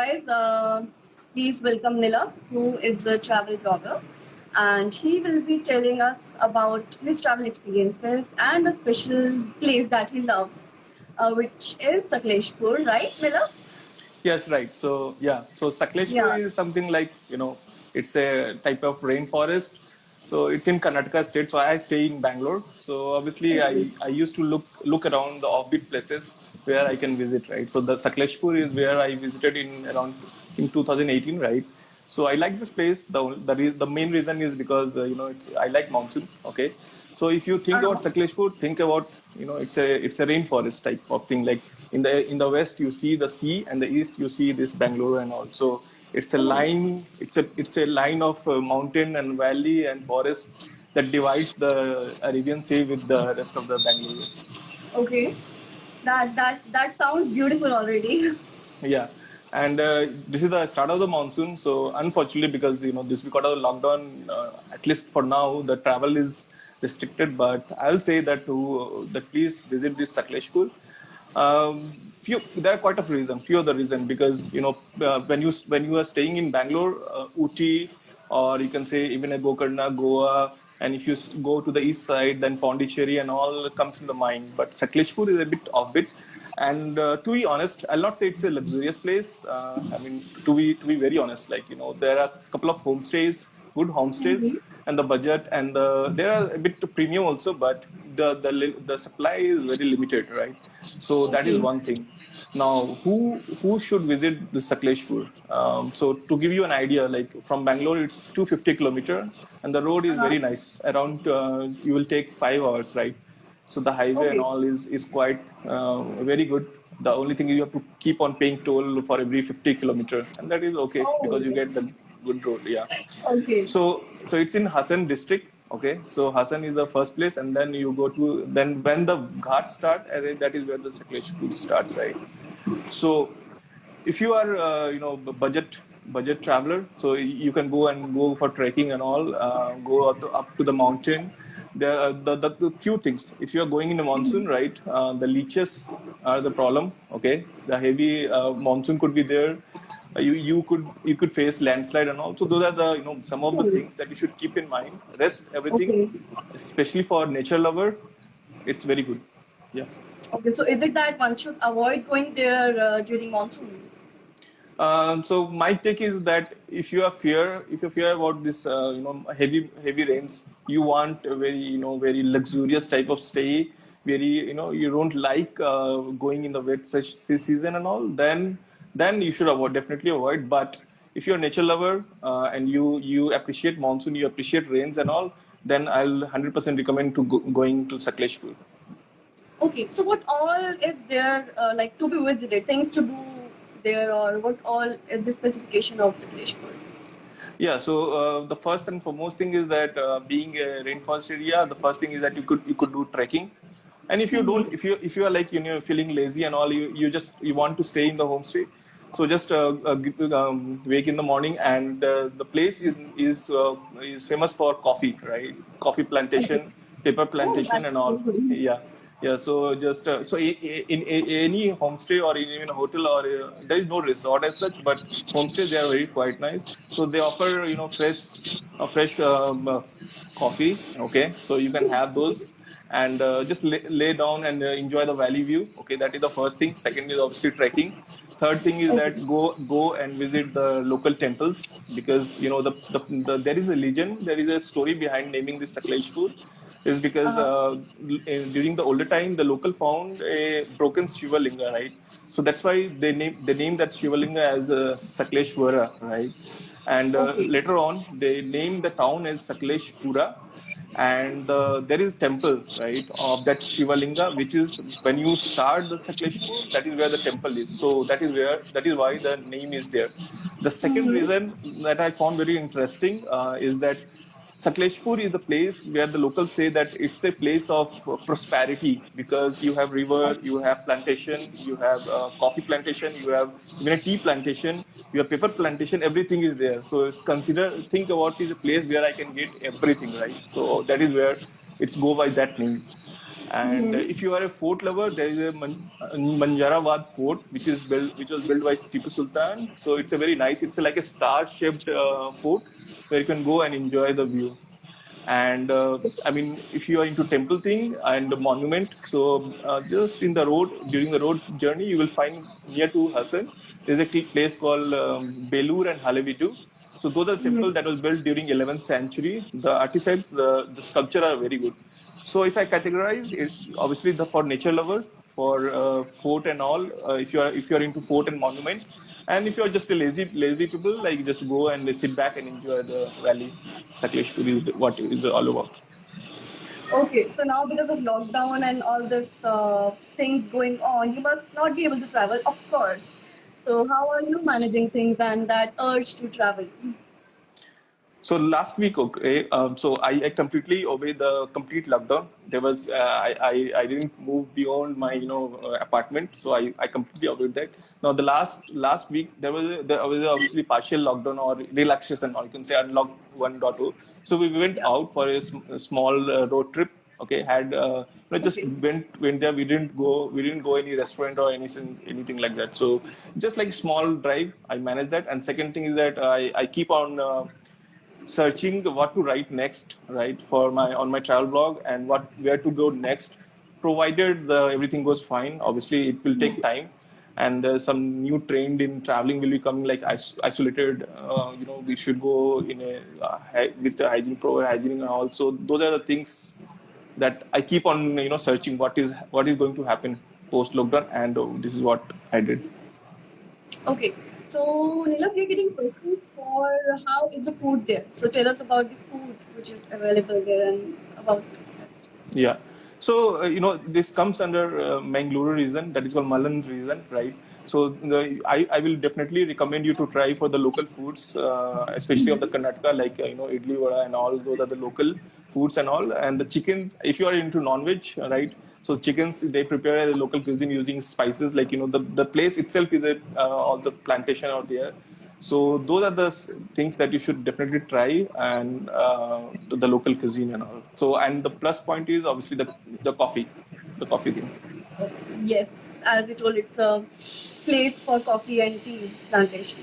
guys, please welcome Nilabh, who is a travel blogger, and he will be telling us about his travel experiences and a special place that he loves, which is Sakleshpur, right, Nilabh? Yes, right. So Sakleshpur Yeah. is something like, it's a type of rainforest. So it's in Karnataka state. So I stay in Bangalore. So obviously I used to look around the offbeat places where I can visit, right? So the Sakleshpur is where I visited in 2018, right? So I like this place. The main reason is because I like monsoon. Okay, so if you think about Sakleshpur, think about it's a rainforest type of thing. Like in the west you see the sea, and the east you see this Bangalore and all. So it's a line. It's a line of mountain and valley and forest that divides the Arabian Sea with the rest of the Bangalore. Okay. That sounds beautiful already. Yeah, and this is the start of the monsoon. So unfortunately, because this because of the lockdown, at least for now, the travel is restricted. But I'll say that please visit this Sakleshpur. There are quite a few of the reason because when you are staying in Bangalore, Uti, or you can say even a Gokarna, Goa, and if you go to the east side, then Pondicherry and all comes in the mind. But Sakleshpur is a bit offbeat. And to be honest, I'll not say it's a luxurious place. I mean, to be very honest, like there are a couple of homestays, good homestays, and the budget, and they are a bit premium also, but the supply is very limited, right? So that is one thing. Now, who should visit the Sakleshpur? So to give you an idea, like from Bangalore, it's 250 kilometer, and the road is very nice. Around you will take 5 hours, right? So the highway and all is quite very good. The only thing is you have to keep on paying toll for every 50 kilometer, and that is okay because you get the good road. Yeah. Okay. So it's in Hassan district. Okay. So Hassan is the first place, and then you go to then when the ghats start, that is where the Sakleshpur starts, right? So if you are budget traveler, so you can go for trekking and all, go up to the mountain. There are the few things. If you are going in a monsoon, right, the leeches are the problem. Okay, the heavy monsoon could be there. You could face landslide and all. So those are the some of the things that you should keep in mind. Rest everything, especially for nature lover, it's very good. Yeah. Okay, so is it that one should avoid going there during monsoons? So my take is that if you fear about this, heavy rains, you want a very luxurious type of stay, very you don't like going in the wet such season and all, then you should definitely avoid. But if you're a nature lover and you appreciate monsoon, you appreciate rains and all, then I'll 100% recommend going to Sakleshpur. Okay, so what all is there like to be visited, things to do there, or what all is the specification of Sakleshpur? Yeah, so the first and foremost thing is that being a rainforest area, the first thing is that you could do trekking. And if you don't, if you are like feeling lazy and all, you want to stay in the homestay, so just wake in the morning, and the place is famous for coffee, right? Coffee plantation, paper plantation, and all. Yeah. Yeah, so just in any homestay or in even a hotel, or there is no resort as such, but homestays, they are very quite nice. So they offer fresh coffee. Okay, so you can have those and just lay down and enjoy the valley view. Okay, that is the first thing. Second is obviously trekking. Third thing is that go and visit the local temples, because there is a legend, there is a story behind naming this Sakleshpur. Is because during the older time, the local found a broken Shiva Linga, right? So that's why they named that Shiva Linga as Sakleshwara, right? And later on, they named the town as Sakleshpura, and there is temple, right, of that Shiva Linga, which is when you start the Sakleshpur, that is where the temple is. So that is why the name is there. The second reason that I found very interesting is that Sakleshpur is the place where the locals say that it's a place of prosperity, because you have river, you have plantation, you have coffee plantation, you have even a tea plantation, you have paper plantation, everything is there. So think about it, is a place where I can get everything, right? So that is where it's go by that name. And if you are a fort lover, there is a Manjarawad Fort, which was built by Tipu Sultan. So it's a very nice. It's like a star-shaped fort where you can go and enjoy the view. And I mean, if you are into temple thing and the monument, so just in the road during the road journey, you will find near to Hassan, there's a place called Belur and Halevidu. So those are temples that was built during 11th century. The artifacts, the sculpture are very good. So if I categorize it, obviously for nature lover, for fort and all, if you are into fort and monument, and if you are just a lazy people, like just go and sit back and enjoy the valley. Sakleshpur is what is all about. Okay, so now because of lockdown and all this things going on, you must not be able to travel, of course. So how are you managing things and that urge to travel? So last week, okay, so I completely obeyed the complete lockdown. There was I didn't move beyond my apartment, so I completely obeyed that. Now the last week there was obviously partial lockdown or relaxation, or you can say unlock 1.0. So we went Yeah. out for a small road trip. Okay, had just Okay. went there. We didn't go any restaurant or anything like that. So just like small drive, I managed that. And second thing is that I keep on. Searching what to write next, right, for my on my travel blog and where to go next, provided everything goes fine. Obviously, it will take time, and some new trend in traveling will be coming, like isolated. We should go in with the hygiene, and also those are the things that I keep on searching what is going to happen post lockdown, and this is what I did. Okay. So Nilabh, we're getting questions for how is the food there. So tell us about the food which is available there and about. Yeah. So, this comes under Mangalore region, that is called Malan region, right? So, I will definitely recommend you to try for the local foods, especially of the Karnataka, like, idli vada and all. Those are the local foods and all. And the chicken, if you are into non-veg, right? So, chickens, they prepare the local cuisine using spices, like, the place itself is all the plantation out there. So those are the things that you should definitely try, and the local cuisine and all. So, and the plus point is obviously the coffee thing. Yes, as you told, it's a place for coffee and tea plantation.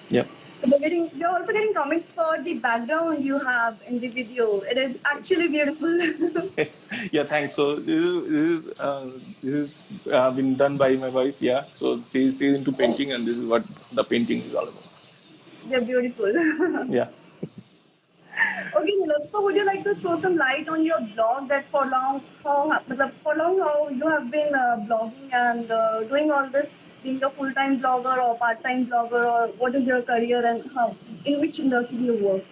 Yeah. So we're also getting comments for the background you have in the video. It is actually beautiful. Yeah, thanks. So this is been done by my wife. Yeah. So she's into painting, and this is what the painting is all about. They're beautiful. Yeah. Okay, Nilabh, so would you like to throw some light on your blog that for long how you have been blogging and doing all this, being a full-time blogger or part-time blogger, or what is your career and how, in which industry you work?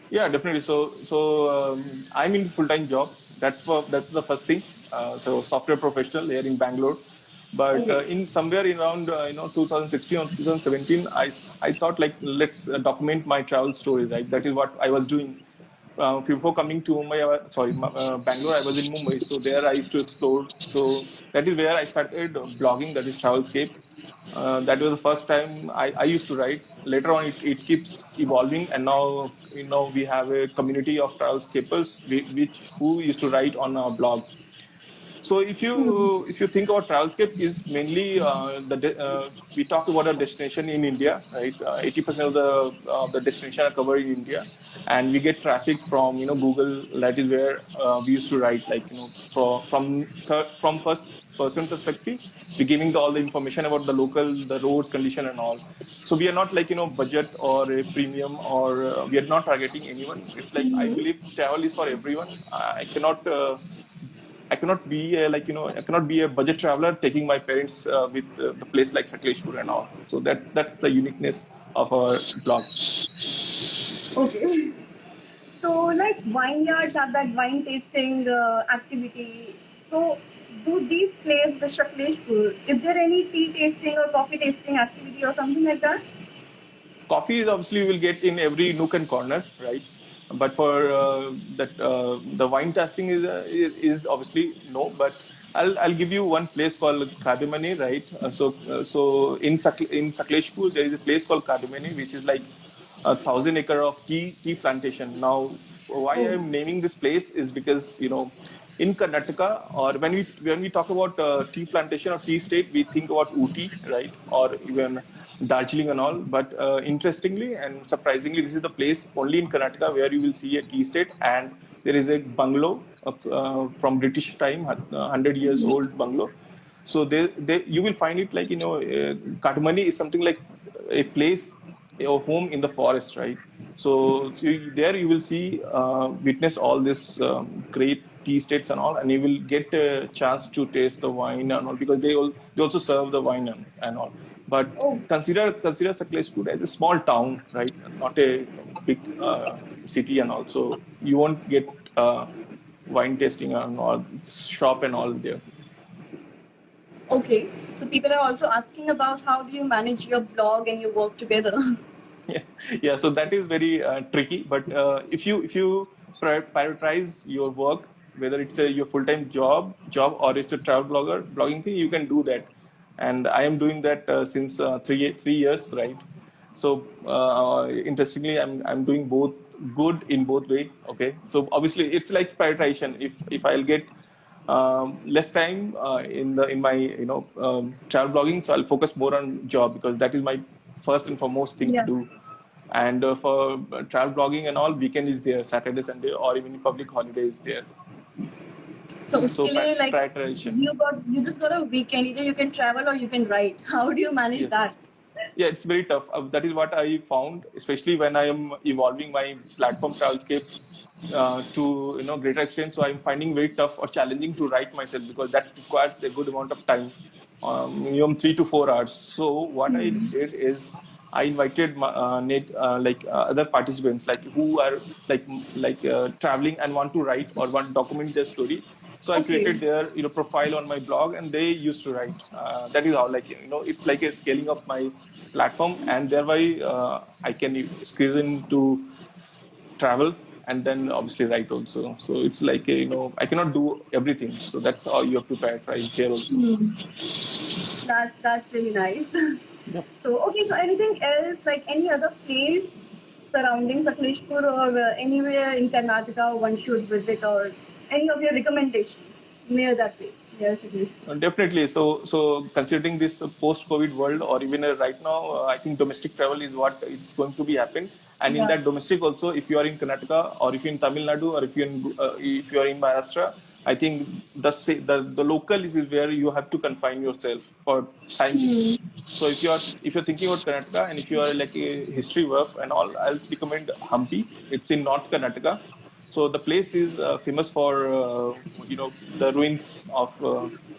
Yeah, definitely. So I'm in full time job. That's the first thing. So software professional here in Bangalore. But Okay. in somewhere around 2016 or 2017, I thought, like, let's document my travel stories. Right, that is what I was doing. Before coming to Mumbai, Bangalore, I was in Mumbai. So there I used to explore. So that is where I started blogging. That is Travelscape. That was the first time I used to write. Later on, it keeps evolving, and now we have a community of travelscapers who used to write on our blog. So if you think about Travelscape is mainly we talk about a destination in India, right? 80% of the destination are covered in India, and we get traffic from Google. That is where we used to write, like, from first person perspective, we're giving all the information about the roads condition and all. So we are not like budget or a premium, or we are not targeting anyone. It's like, I believe travel is for everyone. I cannot be I cannot be a budget traveler taking my parents with the place like Sakleshpur and all. So that's the uniqueness of our blog. Okay. So, like vineyards have that wine tasting activity. So, do these places, the Sakleshpur, is there any tea tasting or coffee tasting activity or something like that? Coffee is obviously you will get in every nook and corner, right? But for that the wine tasting is obviously no. But I'll give you one place called Kadamane, right? So in Sakleshpur there is a place called Kadamane, which is like 1,000 acre of tea plantation. Now, why Oh, I'm naming this place is because in Karnataka, or when we talk about tea plantation or tea state, we think about Ooty, right, or even Darjeeling and all. But interestingly and surprisingly, this is the place only in Karnataka where you will see a tea state, and there is a bungalow from British time, 100 years old bungalow. So you will find it like, Kadamane is something like a place, a home in the forest, right? There you will see, witness all this great tea estates and all, and you will get a chance to taste the wine and all, because they also serve the wine and all. But Oh, consider Sakleshpur as a small town, right? Not a big city, and also you won't get wine tasting and all, shop and all there. okay. So people are also asking about how do you manage your blog and your work together? Yeah, yeah. So that is very tricky. But if you prioritize your work, whether it's your full-time job or it's a travel blogging thing, you can do that. And I am doing that since 3 years, right? So interestingly, I'm doing both, good in both way. Okay. So obviously, it's like prioritization. If I'll get less time in my travel blogging, so I'll focus more on job, because that is my first and foremost thing to Yeah. do. And for travel blogging and all, weekend is there, Saturday, Sunday, or even public holiday is there. So So uske liye, like prioritization. you just got a weekend. Either you can travel or you can write. How do you manage Yes. that? Yeah, it's very tough. That is what I found, especially when I am evolving my platform Travelscape to greater extent. So I'm finding very tough or challenging to write myself, because that requires a good amount of time, minimum 3 to 4 hours. So what I did is I invited other participants, like who are traveling and want to write or want to document their story. So I Okay. created their profile on my blog, and they used to write. That is how, it's like a scaling up my platform, and thereby I can squeeze into travel and then obviously write also. So it's like I cannot do everything. So that's how you have to prioritize here also. That's really nice. Yep. So okay. So anything else, like any other place surrounding Sakleshpur or anywhere in Karnataka one should visit, or any of your recommendations near that place, near Sakleshpur? Definitely. So considering this post-COVID world, or even right now, I think domestic travel is what it's going to be happen. And in Yeah. that domestic also, if you are in Karnataka, or if you're in Tamil Nadu, or if you are in Maharashtra, I think the local is where you have to confine yourself for time being. So if you're thinking about Karnataka, and if you are like a history buff and all, I'll recommend Hampi. It's in North Karnataka. So the place is famous for the ruins of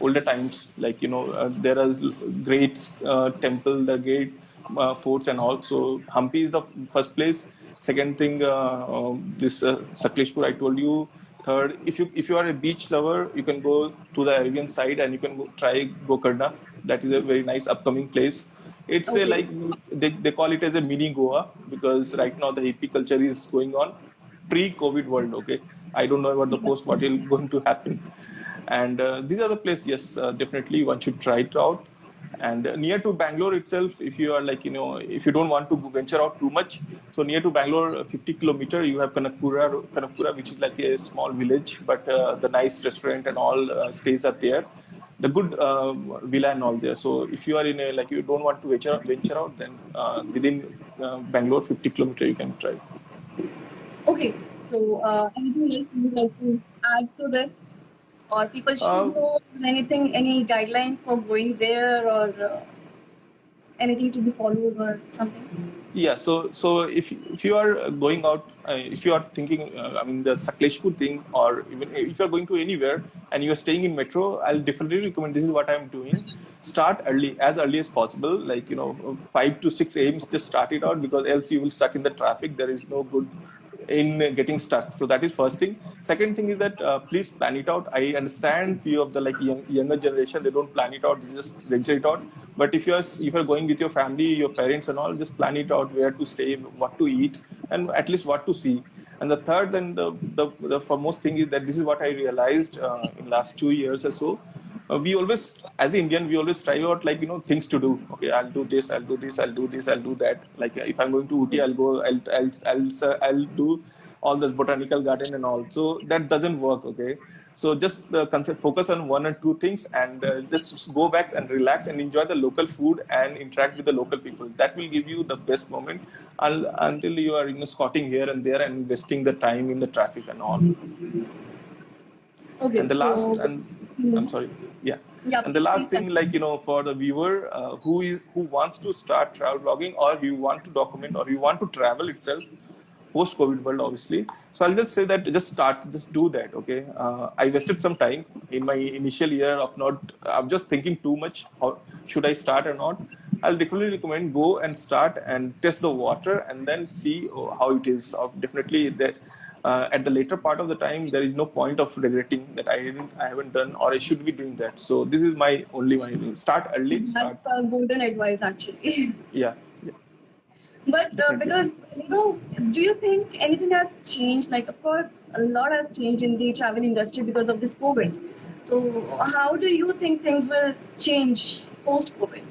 older times. Like there are great temple, the great forts and all. So Hampi is the first place. Second thing, this Sakleshpur I told you. Third, if you are a beach lover, you can go to the Arabian side and you can try Gokarna. That is a very nice upcoming place. It's a, Okay. like they call it as a mini Goa, because right now the hippie culture is going on, pre-COVID world. Okay, I don't know about the post what is going to happen. And these are the places. Yes, definitely one should try it out. And near to Bangalore itself, if you are if you don't want to venture out too much, so near to Bangalore, 50 kilometer, you have Kanakpura, which is like a small village, but the nice restaurant and all stays are there. The good villa and all there. So if you are in a, like, you don't want to venture out, then within Bangalore, 50 kilometer you can try. Okay. So anything else you would like to add to this, or people should Uh, know anything, any guidelines for going there, or anything to be followed or something? Yeah, so if you are going out, if you are thinking, I mean, the Sakleshpur thing, or even if you are going to anywhere and you are staying in metro, I'll definitely recommend. This is what I'm doing. Start early as possible. Like 5 to 6 a.m. Just start it out, because else you will stuck in the traffic. There is no good in getting stuck. So that is first thing. Second thing is that please plan it out. I understand few of the younger generation, they don't plan it out, they just venture it out. But if you're going with your family, your parents and all, just plan it out, where to stay, what to eat, and at least what to see. And the third and the foremost thing is that this is what I realized in last 2 years or so. We always, as an Indian, we always try out things to do. Okay, I'll do this, I'll do this, I'll do this, I'll do that. Like if I'm going to Uti, I'll go, I'll do all this botanical garden and all. So that doesn't work. Okay, So just focus on one or two things, and just go back and relax and enjoy the local food and interact with the local people. That will give you the best moment until you are squatting here and there and wasting the time in the traffic and all. Okay, And the last, so and I'm sorry, yeah. yeah, And the last please thing, continue. for the viewer who wants to start travel blogging, or you want to document, or you want to travel itself, post-COVID world, obviously. So I'll just say that just do that. Okay. I wasted some time in my initial year of I'm just thinking too much. How should I start or not? I'll definitely recommend go and start and test the water and then see how it is. Definitely that at the later part of the time, there is no point of regretting that I haven't done or I should be doing that. So this is my start early, That's start. golden advice, actually. Yeah, yeah, But definitely. because, do you think anything has changed? Like, of course, a lot has changed in the travel industry because of this COVID. So, how do you think things will change post COVID?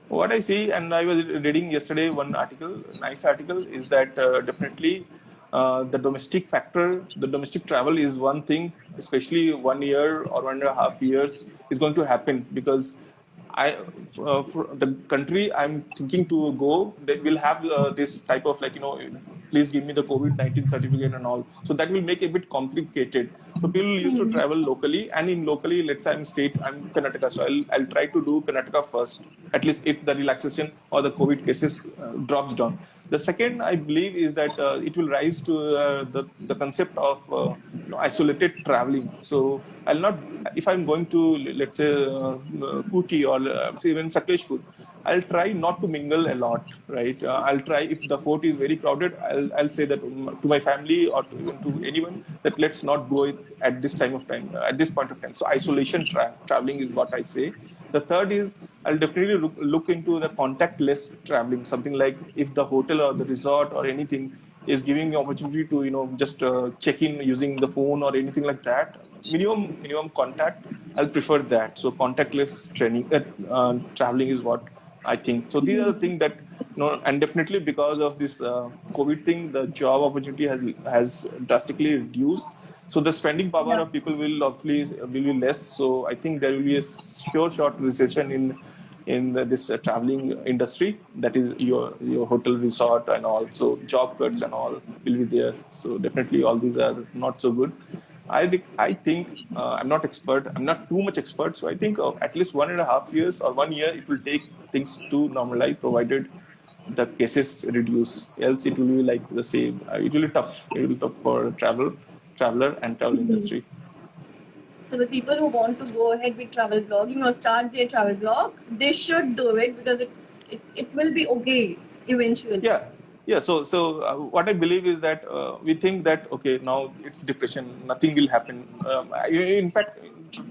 What I see, and I was reading yesterday one article, nice article, is that definitely the domestic factor, the domestic travel is one thing, especially 1 year or 1.5 years is going to happen because for the country I'm thinking to go, they will have this type of please give me the COVID-19 certificate and all. So that will make it a bit complicated. So people used to travel locally, and in locally, let's say I'm Karnataka, so I'll try to do Karnataka first, at least if the relaxation or the COVID cases drops down. The second, I believe, is that it will rise to the concept of isolated traveling. So I'll not, if I'm going to, let's say, Kuti or say even Sakleshpur, I'll try not to mingle a lot, right? I'll try, if the fort is very crowded, I'll say that to my family or even to anyone that let's not go at this time of time, at this point of time. So isolation traveling is what I say. The third is I'll definitely look into the contactless traveling, something like if the hotel or the resort or anything is giving you opportunity to just check in using the phone or anything like that. Minimum contact. I'll prefer that. So contactless traveling is what I think. So these are the things that and definitely because of this COVID thing, the job opportunity has drastically reduced. So the spending power Yeah. of people will obviously will be less. So I think there will be a short recession in this traveling industry. That is your hotel, resort, and all. So job cuts and all will be there. So definitely all these are not so good. I think I'm not expert. I'm not too much expert. So I think at least 1.5 years or 1 year it will take things to normalize, provided the cases reduce. Else it will be like the same. It will be tough. It will be tough for traveler and travel industry. So the people who want to go ahead with travel blogging or start their travel blog, they should do it because it will be okay eventually. Yeah. So what I believe is that we think that okay, now it's depression, nothing will happen. In fact,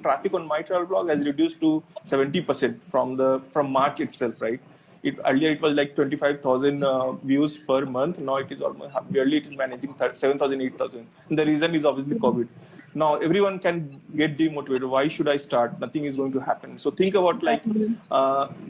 traffic on my travel blog has reduced to 70% from March itself, right? Earlier it was like 25,000 views per month. Now it is almost barely it is managing 7,000, 8,000. And the reason is obviously COVID. Now everyone can get demotivated. Why should I start? Nothing is going to happen. So think about Exactly.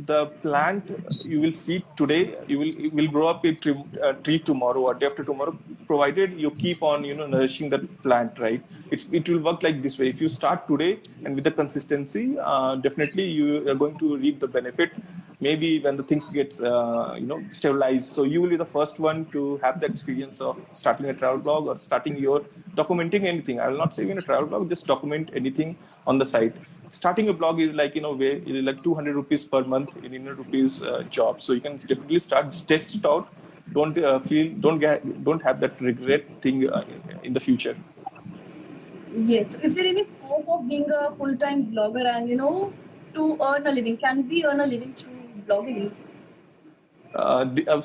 the plant you will see today. You will grow up a tree tomorrow or day after tomorrow, provided you keep on nourishing that plant, right? It will work like this way. If you start today and with the consistency, definitely you are going to reap the benefit. Maybe when the things gets stabilized, so you will be the first one to have the experience of starting a travel blog or starting your documenting anything. I will not say even a travel blog, just document anything on the site. Starting a blog is like like 200 rupees per month in rupees job, so you can definitely start, test it out. Don't have that regret thing in the future. Yes. Is there any scope of being a full-time blogger and to earn a living? Can we earn a living through blogging?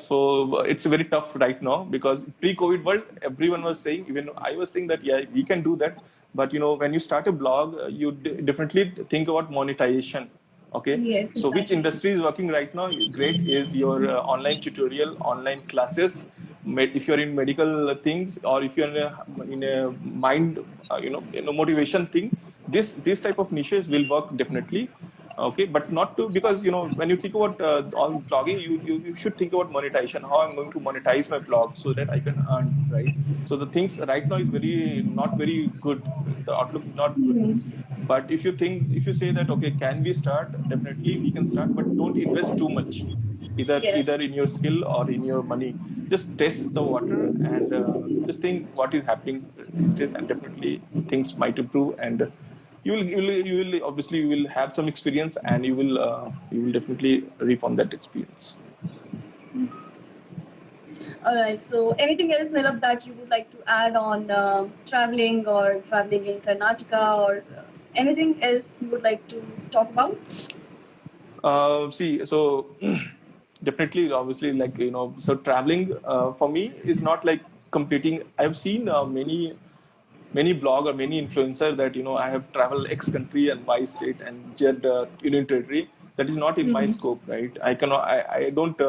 So it's very tough right now because pre-COVID world, everyone was saying, even I was saying that yeah, we can do that. But when you start a blog, you definitely think about monetization. Okay, Yes, so which exactly. industry is working right now? Great is your online tutorial, online classes. If you're in medical things or if you're in a mind, motivation thing, this type of niches will work definitely. Okay, but not to, because when you think about on blogging, you should think about monetization. How I'm going to monetize my blog so that I can earn, right? So the things right now is not very good. The outlook is not good. Hmm. But if you say that, okay, can we start? Definitely we can start, but don't invest too much, Yes. either in your skill or in your money. Just test the water and just think what is happening these days, and definitely things might improve. And you will obviously you will have some experience, and you will definitely reap on that experience. All right. So, anything else, Nilabh, that you would like to add on traveling or traveling in Karnataka, or anything else you would like to talk about? See, so definitely, obviously, like so traveling for me is not like completing. I've seen many blog or many influencer that I have traveled X country and Y state and Z union territory. That is not in my Hmm. scope, right? I don't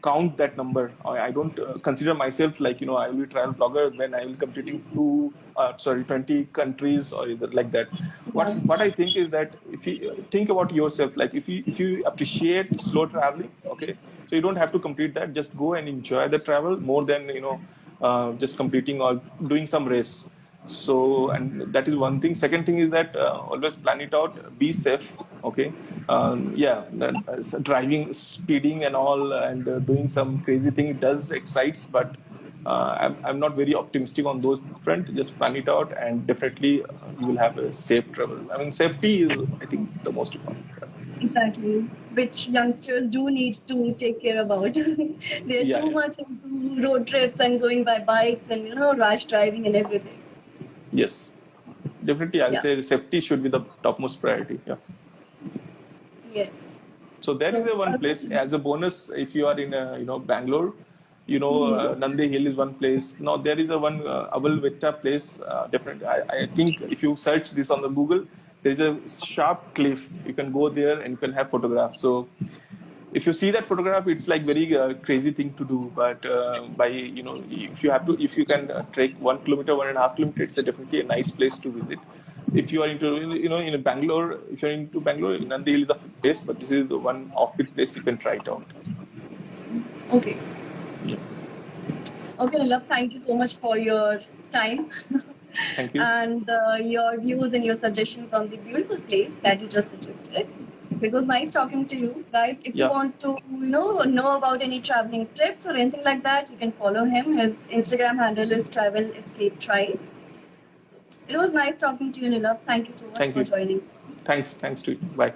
count that number. I don't consider myself like I will be travel blogger when I will completing 20 countries or either like that. Yeah. What I think is that if you think about yourself, like if you appreciate slow traveling, okay, so you don't have to complete that. Just go and enjoy the travel more than just completing or doing some race. So, and that is one thing. Second thing is that always plan it out, be safe. Okay. Yeah, driving, speeding and all, and doing some crazy thing does excites, but I'm not very optimistic on those front. Just plan it out, and definitely you will have a safe travel. I mean, safety is, I think, the most important. Exactly, which youngsters do need to take care about. They're Yeah, too yeah. much into road trips and going by bikes and rash driving and everything. Yes, definitely. I'll Yeah. say safety should be the topmost priority. Yeah. Yes. So there is So. a one place as a bonus if you are in Bangalore. Mhm. Nandi Hill is one place. Now there is a one Aval Vetta place. Definitely, I think if you search this on the Google, there is a sharp cliff. You can go there and you can have photographs. So if you see that photograph, it's like very crazy thing to do. But by if you can trek 1 kilometer, 1.5 kilometer, it's definitely a nice place to visit. If you are into in Bangalore, if you're into Bangalore, Nandi Hill is the place, but this is the one offbeat place you can try it out. Okay. Yeah. Okay, Nilabh, thank you so much for your time Thank you. and your views and your suggestions on the beautiful place that you just suggested. It was nice talking to you, guys. If you Yeah. want to, know about any traveling tips or anything like that, you can follow him. His Instagram handle is Travel Escape Tribe. It was nice talking to you, Nilabh. Thank you so much Thank for you. joining. Thanks. Thanks to you. Bye.